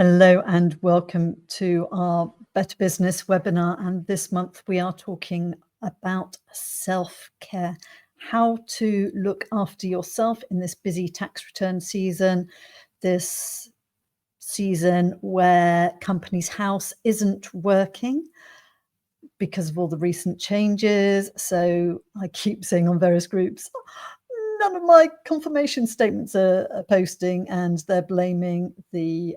Hello and welcome to our Better Business webinar. And this month we are talking about self-care, how to look after yourself in this busy tax return season, this season where Companies House isn't working because of all the recent changes. So I keep saying on various groups, none of my confirmation statements are posting, and they're blaming the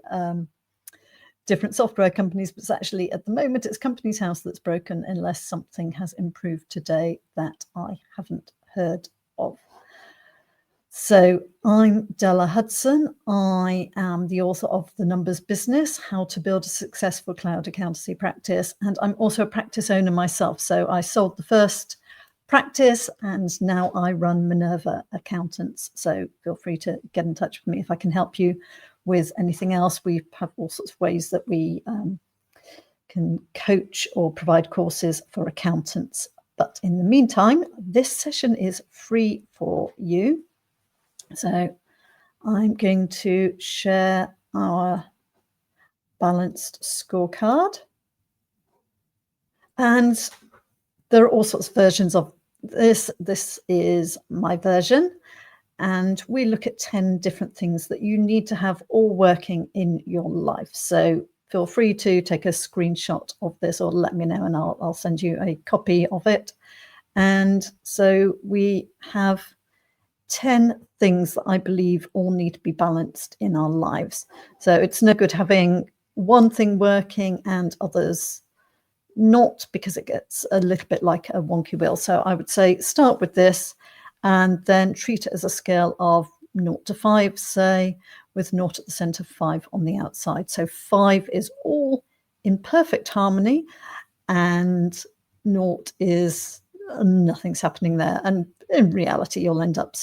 different software companies, but actually at the moment it's Companies House that's broken, unless something has improved today that I haven't heard of. So I'm Della Hudson. I am the author of The Numbers Business, How to Build a Successful Cloud Accountancy Practice. And I'm also a practice owner myself. So I sold the first practice and now I run Minerva Accountants. So feel free to get in touch with me if I can help you with anything else. We have all sorts of ways that we can coach or provide courses for accountants. But in the meantime, this session is free for you. So I'm going to share our balanced scorecard. And there are all sorts of versions of this. This is my version. And we look at 10 different things that you need to have all working in your life. So feel free to take a screenshot of this or let me know and I'll send you a copy of it. And so we have 10 things that I believe all need to be balanced in our lives. So it's no good having one thing working and others not, because it gets a little bit like a wonky wheel. So I would say start with this and then treat it as a scale of 0 to 5, say, with 0 at the center, 5 on the outside. So 5 is all in perfect harmony and 0 is nothing's happening there. And in reality, you'll end up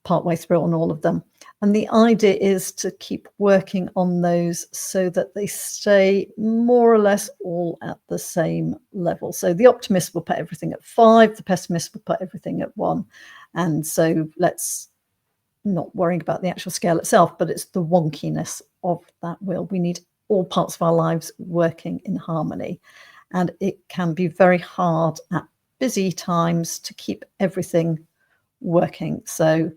partway through on all of them. And the idea is to keep working on those so that they stay more or less all at the same level. So the optimist will put everything at 5, the pessimist will put everything at 1. And so let's not worry about the actual scale itself, but it's the wonkiness of that wheel. We need all parts of our lives working in harmony. And it can be very hard at busy times to keep everything working. So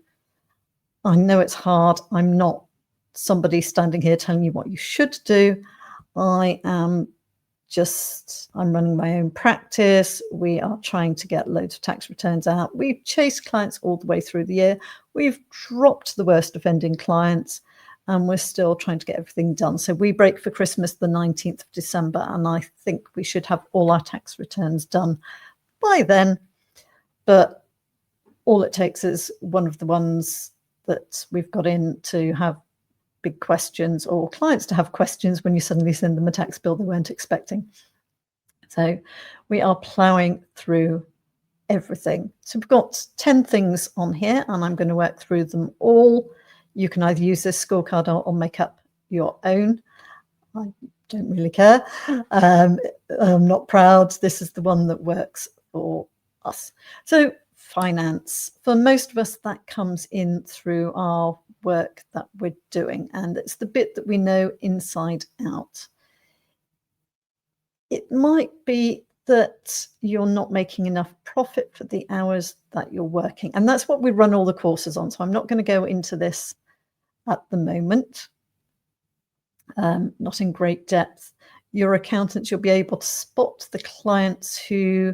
I know it's hard. I'm not somebody standing here telling you what you should do. I'm running my own practice. We are trying to get loads of tax returns out. We've chased clients all the way through the year. We've dropped the worst offending clients and we're still trying to get everything done. So we break for Christmas the 19th of December, and I think we should have all our tax returns done by then. But all it takes is one of the ones that we've got in to have big questions, or clients to have questions when you suddenly send them a tax bill they weren't expecting. So we are ploughing through everything. So we've got 10 things on here and I'm going to work through them all. You can either use this scorecard or make up your own. I don't really care. I'm not proud. This is the one that works for us. So finance, for most of us, that comes in through our work that we're doing, and it's the bit that we know inside out. It might be that you're not making enough profit for the hours that you're working, and that's what we run all the courses on. So I'm not going to go into this at the moment, not in great depth. Your accountants, you'll be able to spot the clients who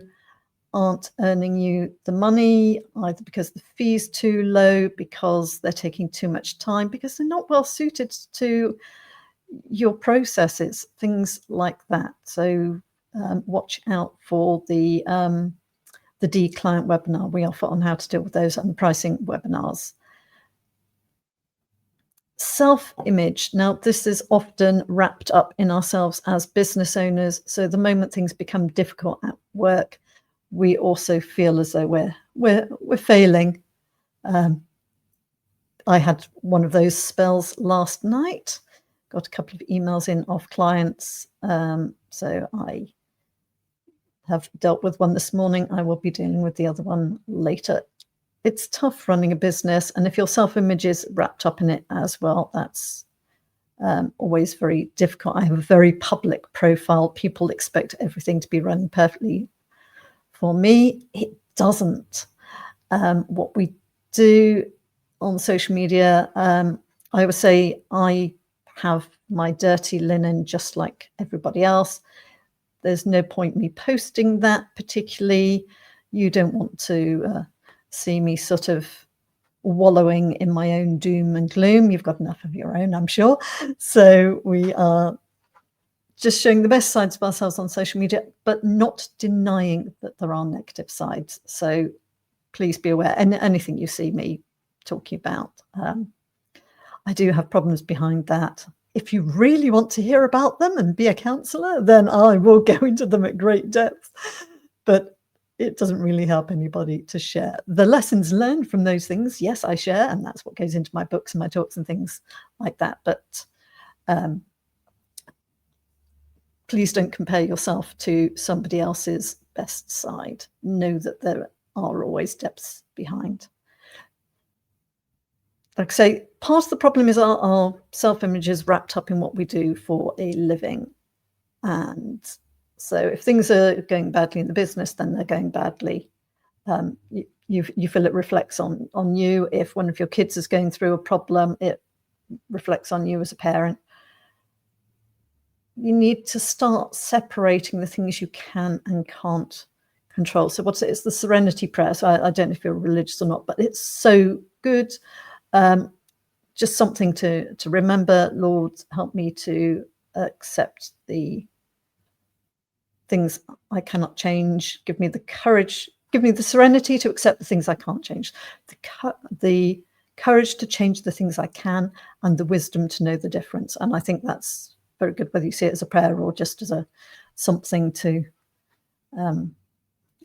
aren't earning you the money, either because the fee's too low, because they're taking too much time, because they're not well suited to your processes, things like that. So watch out for the D client webinar we offer on how to deal with those, and the pricing webinars. Self-image. Now, this is often wrapped up in ourselves as business owners. So the moment things become difficult at work, we also feel as though we're failing. I had one of those spells last night. Got a couple of emails in off clients. So I have dealt with one this morning. I will be dealing with the other one later. It's tough running a business, and if your self-image is wrapped up in it as well, that's always very difficult. I have a very public profile. People expect everything to be running perfectly. For me, it doesn't. What we do on social media, I would say I have my dirty linen just like everybody else. There's no point me posting that particularly. You don't want to see me sort of wallowing in my own doom and gloom. You've got enough of your own, I'm sure. So we are just showing the best sides of ourselves on social media, but not denying that there are negative sides. So please be aware. And anything you see me talking about, I do have problems behind that. If you really want to hear about them and be a counsellor, then I will go into them at great depth. But it doesn't really help anybody to share. The lessons learned from those things, yes, I share, and that's what goes into my books and my talks and things like that. But please don't compare yourself to somebody else's best side. Know that there are always depths behind. Like I say, part of the problem is our self-image is wrapped up in what we do for a living. And so if things are going badly in the business, then they're going badly. You feel it reflects on you. If one of your kids is going through a problem, it reflects on you as a parent. You need to start separating the things you can and can't control. So what's it? It's the serenity prayer. So I don't know if you're religious or not, but it's so good. Just something to remember. Lord, help me to accept the things I cannot change. Give me the courage, give me the serenity to accept the things I can't change, the courage to change the things I can, and the wisdom to know the difference. And I think that's very good, whether you see it as a prayer or just as something to,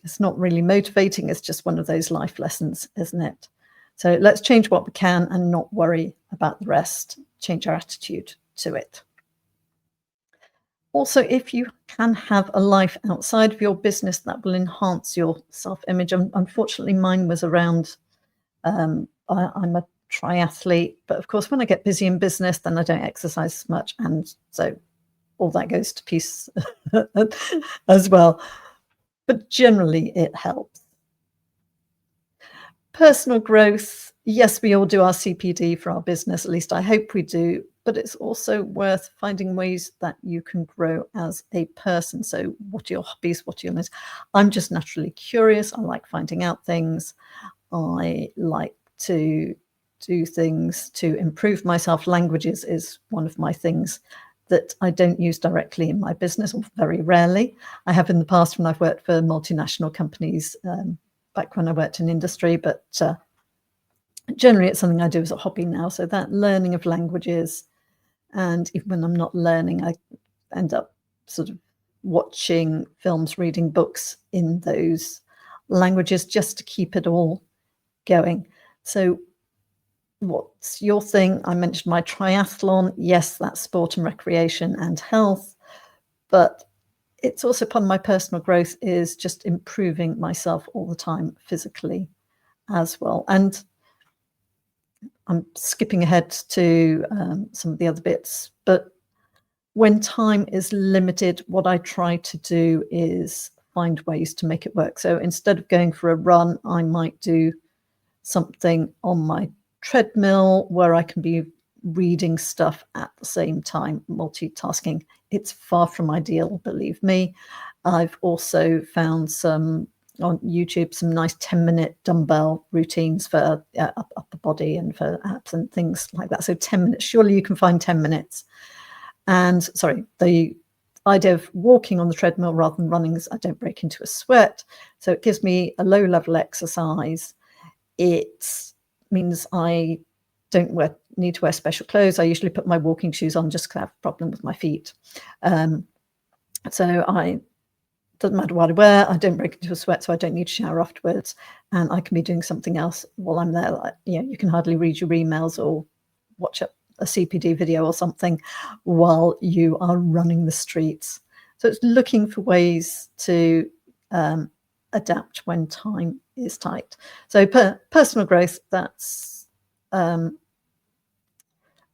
it's not really motivating, it's just one of those life lessons, isn't it? So let's change what we can and not worry about the rest, change our attitude to it. Also, if you can have a life outside of your business, that will enhance your self-image. Unfortunately, mine was around, I'm a triathlete, but of course, when I get busy in business, then I don't exercise as much. And so all that goes to piece as well. But generally, it helps. Personal growth, yes, we all do our CPD for our business, at least I hope we do, but it's also worth finding ways that you can grow as a person. So what are your hobbies? What are your needs? I'm just naturally curious. I like finding out things. I like to do things to improve myself. Languages is one of my things that I don't use directly in my business, or very rarely. I have in the past when I've worked for multinational companies, back when I worked in industry, but generally it's something I do as a hobby now. So that learning of languages, and even when I'm not learning, I end up sort of watching films, reading books in those languages just to keep it all going. So what's your thing? I mentioned my triathlon. Yes, that's sport and recreation and health, but it's also part of my personal growth is just improving myself all the time physically as well. And I'm skipping ahead to some of the other bits, but when time is limited, what I try to do is find ways to make it work. So instead of going for a run, I might do something on my treadmill where I can be reading stuff at the same time, multitasking. It's far from ideal, believe me. I've also found some on YouTube, some nice 10-minute dumbbell routines for upper body and for abs and things like that. So 10 minutes, surely you can find 10 minutes. And sorry, the idea of walking on the treadmill rather than running is I don't break into a sweat. So it gives me a low level exercise. It means I don't need to wear special clothes. I usually put my walking shoes on just because I have a problem with my feet. So doesn't matter what I wear, I don't break into a sweat, so I don't need to shower afterwards. And I can be doing something else while I'm there. Like, you can hardly read your emails or watch a CPD video or something while you are running the streets. So it's looking for ways to adapt when time is tight. So personal growth, that's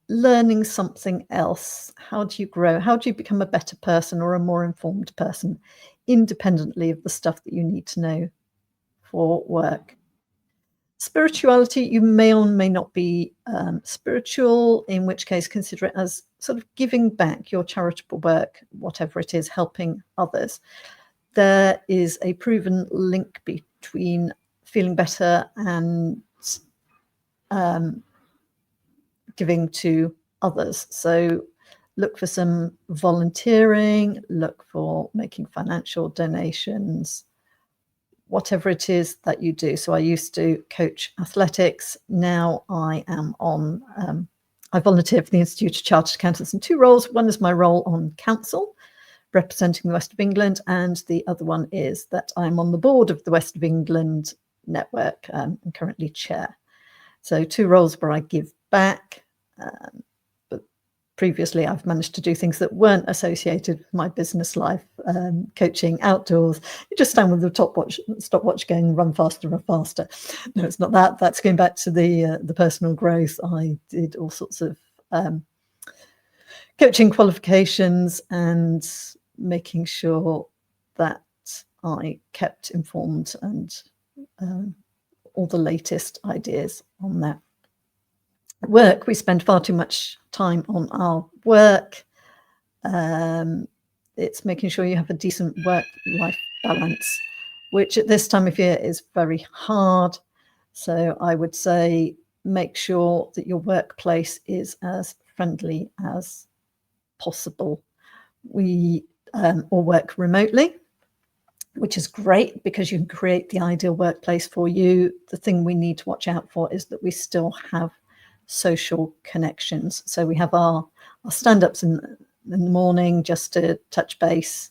learning something else. How do you grow? How do you become a better person or a more informed person, independently of the stuff that you need to know for work? Spirituality, you may or may not be spiritual, in which case consider it as sort of giving back your charitable work, whatever it is, helping others. There is a proven link between feeling better and giving to others. So look for some volunteering, look for making financial donations, whatever it is that you do. So I used to coach athletics. Now I am on, I volunteer for the Institute of Chartered Accountants in two roles. One is my role on council, representing the West of England, and the other one is that I'm on the board of the West of England network and currently chair. So two roles where I give back. But previously I've managed to do things that weren't associated with my business life, coaching outdoors. You just stand with the stopwatch going, run faster, run faster. No, it's not that. That's going back to the personal growth. I did all sorts of coaching qualifications and making sure that I kept informed and all the latest ideas on that. Work, we spend far too much time on our work. It's making sure you have a decent work-life balance, which at this time of year is very hard. So I would say make sure that your workplace is as friendly as possible. We all work remotely, which is great because you can create the ideal workplace for you. The thing we need to watch out for is that we still have social connections. So we have our stand-ups in the morning just to touch base,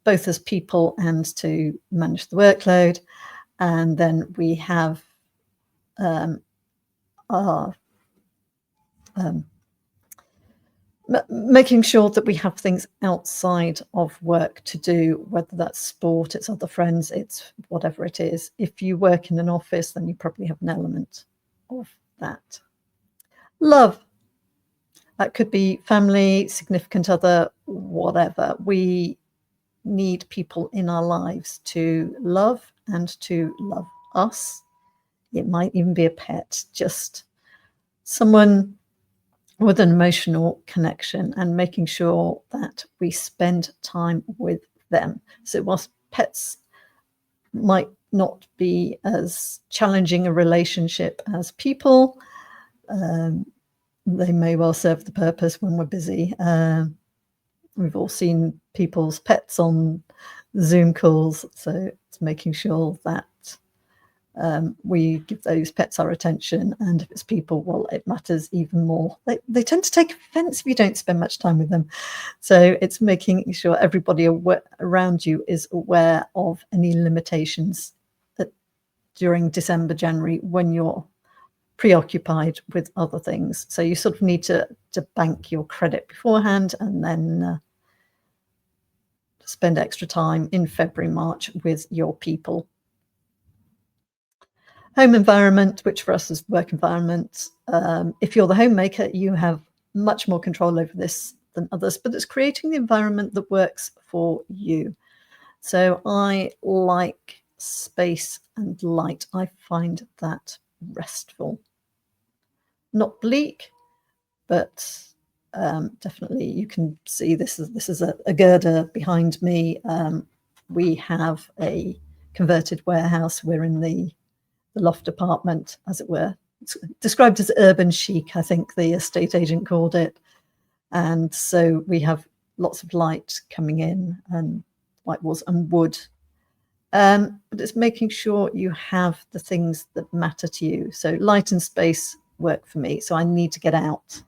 both as people and to manage the workload. And then we have our making sure that we have things outside of work to do, whether that's sport, it's other friends, it's whatever it is. If you work in an office, then you probably have an element of that. Love. That could be family, significant other, whatever. We need people in our lives to love and to love us. It might even be a pet, just someone with an emotional connection, and making sure that we spend time with them. So whilst pets might not be as challenging a relationship as people, they may well serve the purpose when we're busy. We've all seen people's pets on Zoom calls, so it's making sure that we give those pets our attention, and if it's people, well, it matters even more. They tend to take offense if you don't spend much time with them. So it's making sure everybody around you is aware of any limitations that during December, January, when you're preoccupied with other things. So you sort of need to bank your credit beforehand, and then spend extra time in February, March with your people. Home environment, which for us is work environment. If you're the homemaker, you have much more control over this than others, but it's creating the environment that works for you. So I like space and light. I find that restful. Not bleak, but definitely you can see this is a girder behind me. We have a converted warehouse. We're in the loft apartment, as it were. It's described as urban chic, I think the estate agent called it. And so we have lots of light coming in and white walls and wood. But it's making sure you have the things that matter to you. So light and space work for me. So I need to get out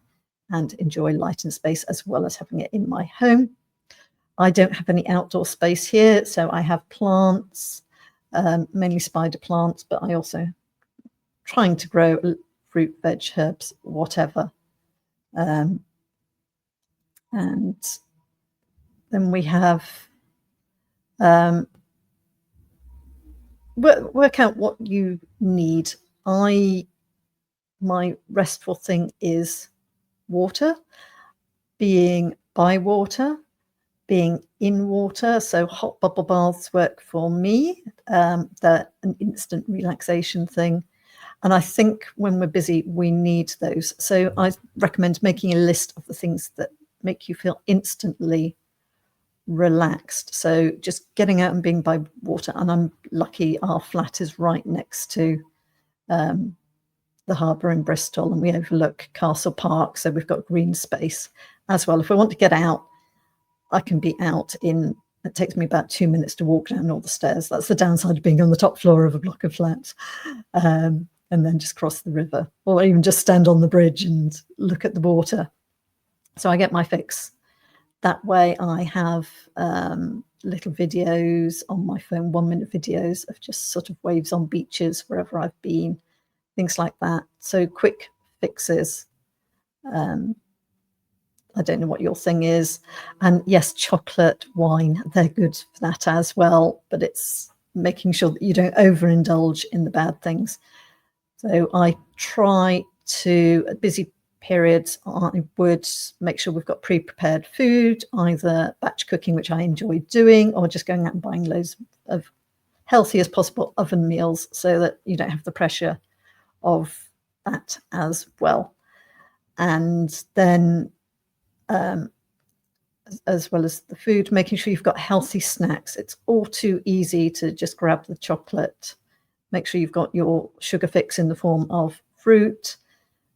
and enjoy light and space as well as having it in my home. I don't have any outdoor space here, so I have plants, mainly spider plants, but I also trying to grow fruit, veg, herbs, whatever. And then we have work out what you need. My restful thing is water, being by water, being in water. So hot bubble baths work for me. They're an instant relaxation thing. And I think when we're busy, we need those. So I recommend making a list of the things that make you feel instantly relaxed. So just getting out and being by water. And I'm lucky our flat is right next to the harbour in Bristol, and we overlook Castle Park. So we've got green space as well. If I want to get out, I can be out in, it takes me about 2 minutes to walk down all the stairs. That's the downside of being on the top floor of a block of flats. And then just cross the river, or even just stand on the bridge and look at the water. So I get my fix that way. I have little videos on my phone, 1-minute videos of just sort of waves on beaches wherever I've been, things like that. So quick fixes. I don't know what your thing is. And yes, chocolate, wine, they're good for that as well. But it's making sure that you don't overindulge in the bad things. So I try to, at busy periods, I would make sure we've got pre-prepared food, either batch cooking, which I enjoy doing, or just going out and buying loads of healthy as possible oven meals so that you don't have the pressure of that as well. And then as well as the food, making sure you've got healthy snacks. It's all too easy to just grab the chocolate. Make sure you've got your sugar fix in the form of fruit.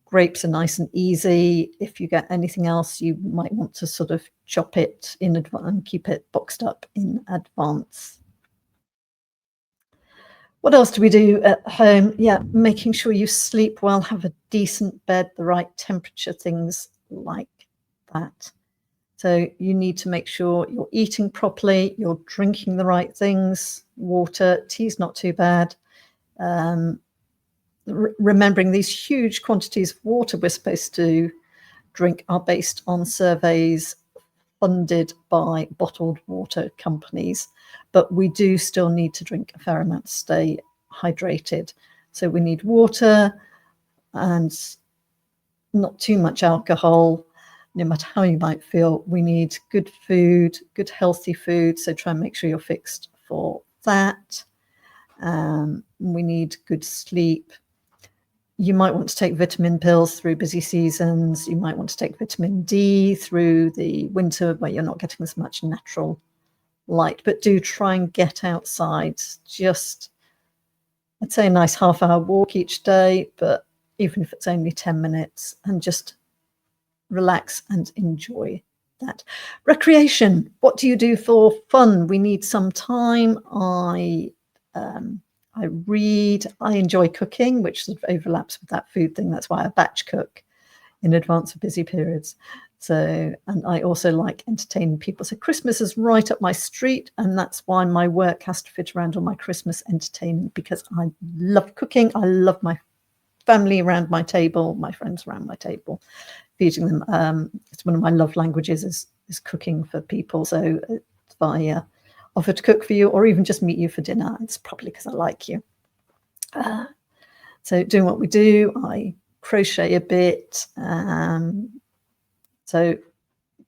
Grapes are nice and easy. If you get anything else, you might want to sort of chop it in advance and keep it boxed up in advance. What else do we do at home? Yeah, making sure you sleep well, have a decent bed, the right temperature, things like that. So you need to make sure you're eating properly, you're drinking the right things. Water, tea's not too bad. Remembering these huge quantities of water we're supposed to drink are based on surveys funded by bottled water companies, but we do still need to drink a fair amount to stay hydrated. So we need water and not too much alcohol. No matter how you might feel, we need good food, good healthy food. So try and make sure you're fixed for that. We need good sleep. You might want to take vitamin pills through busy seasons. You might want to take vitamin D through the winter where you're not getting as much natural light, but do try and get outside. Just, I'd say a nice half-hour walk each day, but even if it's only 10 minutes, and just relax and enjoy that. Recreation. What do you do for fun? We need some time. I read. I enjoy cooking, which sort of overlaps with that food thing. That's why I batch cook in advance of busy periods. So, and I also like entertaining people. So Christmas is right up my street, and that's why my work has to fit around all my Christmas entertainment, because I love cooking. I love my family around my table, my friends around my table, feeding them. It's one of my love languages is cooking for people. So if I offer to cook for you, or even just meet you for dinner, it's probably because I like you. So doing what we do, I crochet a bit. So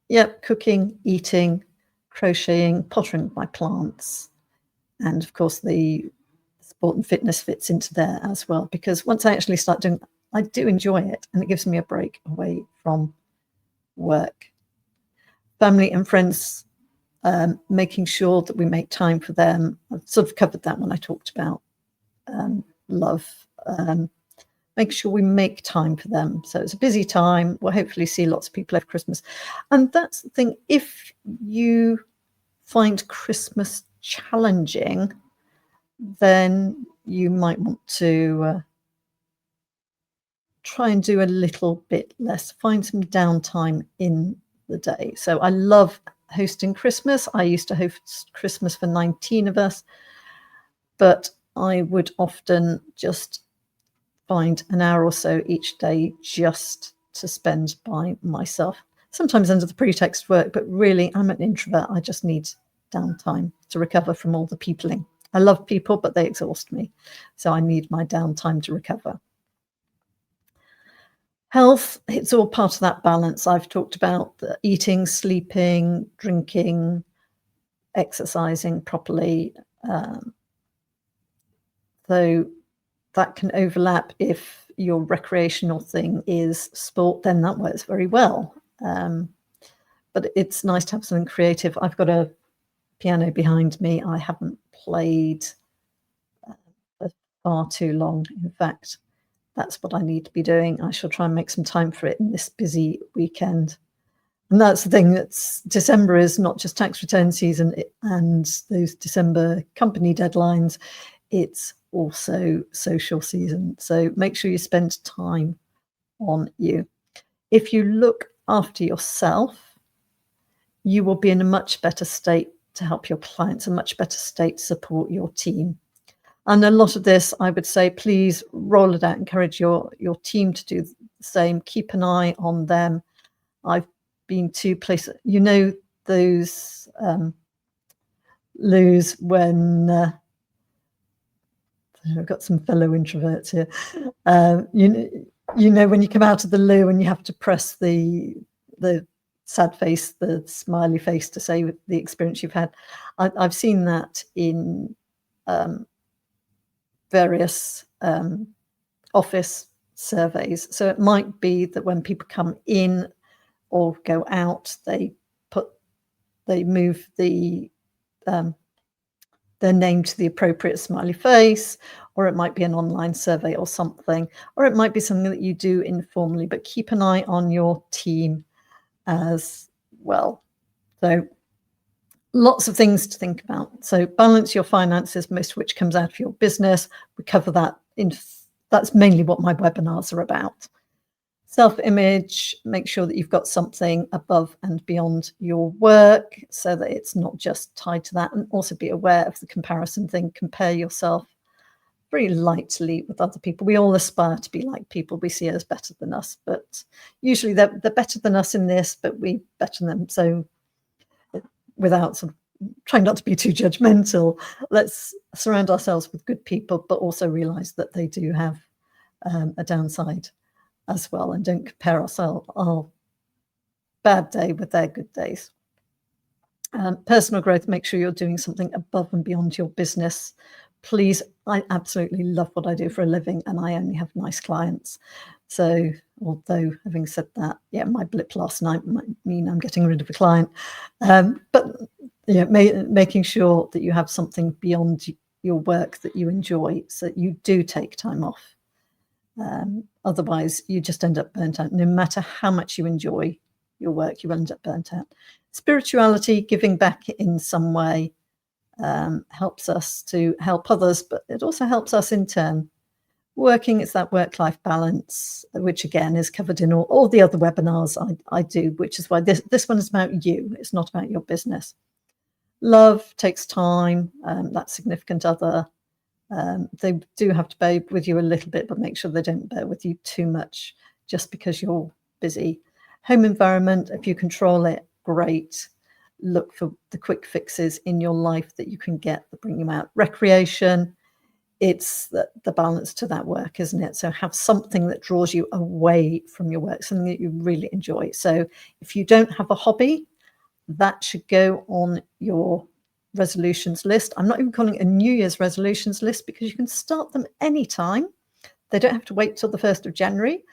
yeah, cooking, eating, crocheting, pottering with my plants. And of course the sport and fitness fits into there as well, because once I actually start doing, I do enjoy it, and it gives me a break away from work. Family and friends, making sure that we make time for them. I've sort of covered that when I talked about love. Make sure we make time for them. So it's a busy time. We'll hopefully see lots of people over Christmas. And that's the thing. If you find Christmas challenging, then you might want to try and do a little bit less. Find some downtime in the day. So I love hosting Christmas. I used to host Christmas for 19 of us, but I would often just find an hour or so each day just to spend by myself, sometimes under the pretext of work, but really I'm an introvert. I just need downtime to recover from all the peopling. I love people, but they exhaust me. So I need my downtime to recover. Health, it's all part of that balance. I've talked about the eating, sleeping, drinking, exercising properly. So that can overlap. If your recreational thing is sport, then that works very well. But it's nice to have something creative. I've got a piano behind me. I haven't played for far too long. In fact, that's what I need to be doing. I shall try and make some time for it in this busy weekend. And that's the thing, that's December is not just tax return season and those December company deadlines, it's also social season. So make sure you spend time on you. If you look after yourself, you will be in a much better state to help your clients, a much better state to support your team. And a lot of this, I would say, please roll it out, encourage your team to do the same, keep an eye on them. I've been to places, you know, those loos when I've got some fellow introverts here. You know when you come out of the loo and you have to press the sad face, the smiley face to say the experience you've had. I've seen that in various office surveys. So it might be that when people come in or go out, they move their name to the appropriate smiley face, or it might be an online survey or something, or it might be something that you do informally, but keep an eye on your team as well. So lots of things to think about. So balance your finances, most of which comes out of your business. We cover that that's mainly what my webinars are about. Self-image, make sure that you've got something above and beyond your work so that it's not just tied to that, and also be aware of the comparison thing. Compare yourself very lightly with other people. We all aspire to be like people we see as better than us, but usually they're better than us in this, but we better than them. So without sort of trying not to be too judgmental, let's surround ourselves with good people, but also realize that they do have a downside as well, and don't compare our bad day with their good days. Personal growth, make sure you're doing something above and beyond your business. Please, I absolutely love what I do for a living, and I only have nice clients. So although having said that, yeah, my blip last night might mean I'm getting rid of a client. But yeah, making sure that you have something beyond your work that you enjoy, so that you do take time off. Otherwise, you just end up burnt out. No matter how much you enjoy your work, you will end up burnt out. Spirituality, giving back in some way, helps us to help others, but it also helps us in turn. Working, it's that work-life balance, which again is covered in all the other webinars I do, which is why this one is about you. It's not about your business. Love takes time, that significant other. They do have to bear with you a little bit, but make sure they don't bear with you too much just because you're busy. Home environment, if you control it, great. Look for the quick fixes in your life that you can get that bring you out. Recreation, it's the balance to that work, isn't it? So have something that draws you away from your work, something that you really enjoy. So if you don't have a hobby, that should go on your resolutions list. I'm not even calling it a New Year's resolutions list, because you can start them anytime. They don't have to wait till the 1st of January.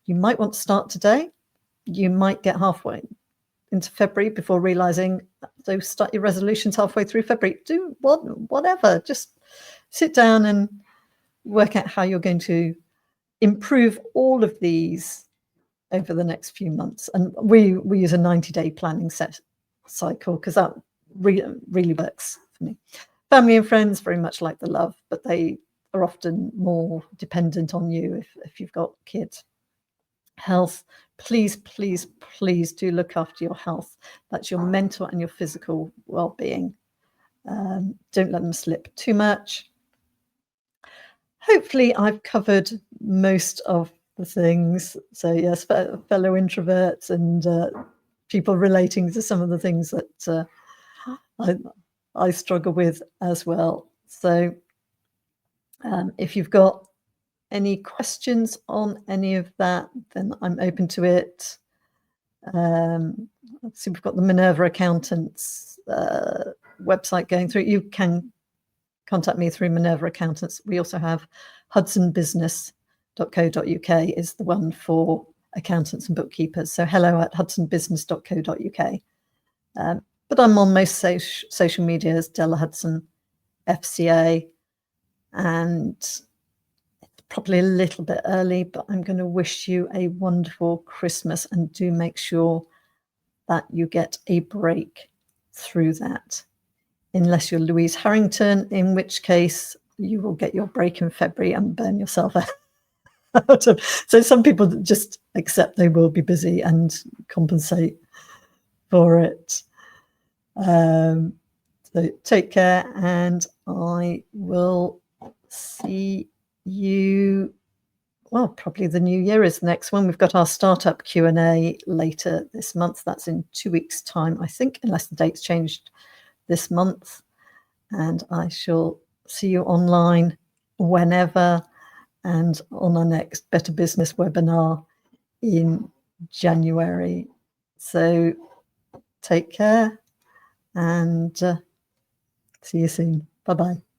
You might want to start today. You might get halfway into February before realizing, so start your resolutions halfway through February. Do whatever, just sit down and work out how you're going to improve all of these over the next few months. And we use a 90-day planning cycle, because that really works for me. Family and friends, very much like the love, but they are often more dependent on you if you've got kids. Health, please do look after your health. That's your mental and your physical well-being. Don't let them slip too much. Hopefully I've covered most of the things. So yes, fellow introverts and people relating to some of the things that I struggle with as well. So if you've got any questions on any of that, then I'm open to it. Let's see, we've got the Minerva Accountants website going through. You can contact me through Minerva Accountants. We also have hudsonbusiness.co.uk is the one for accountants and bookkeepers. So hello@hudsonbusiness.co.uk. But I'm on most social media as Della Hudson FCA, and it's probably a little bit early, but I'm going to wish you a wonderful Christmas, and do make sure that you get a break through that. Unless you're Louise Harrington, in which case you will get your break in February and burn yourself out. So some people just accept they will be busy and compensate for it. So take care, and I will see you. Well, probably the new year is the next one. We've got our startup Q&A later this month. That's in 2 weeks' time, I think, unless the date's changed this month. And I shall see you online whenever, and on our next Better Business webinar in January. So take care, and see you soon. Bye-bye.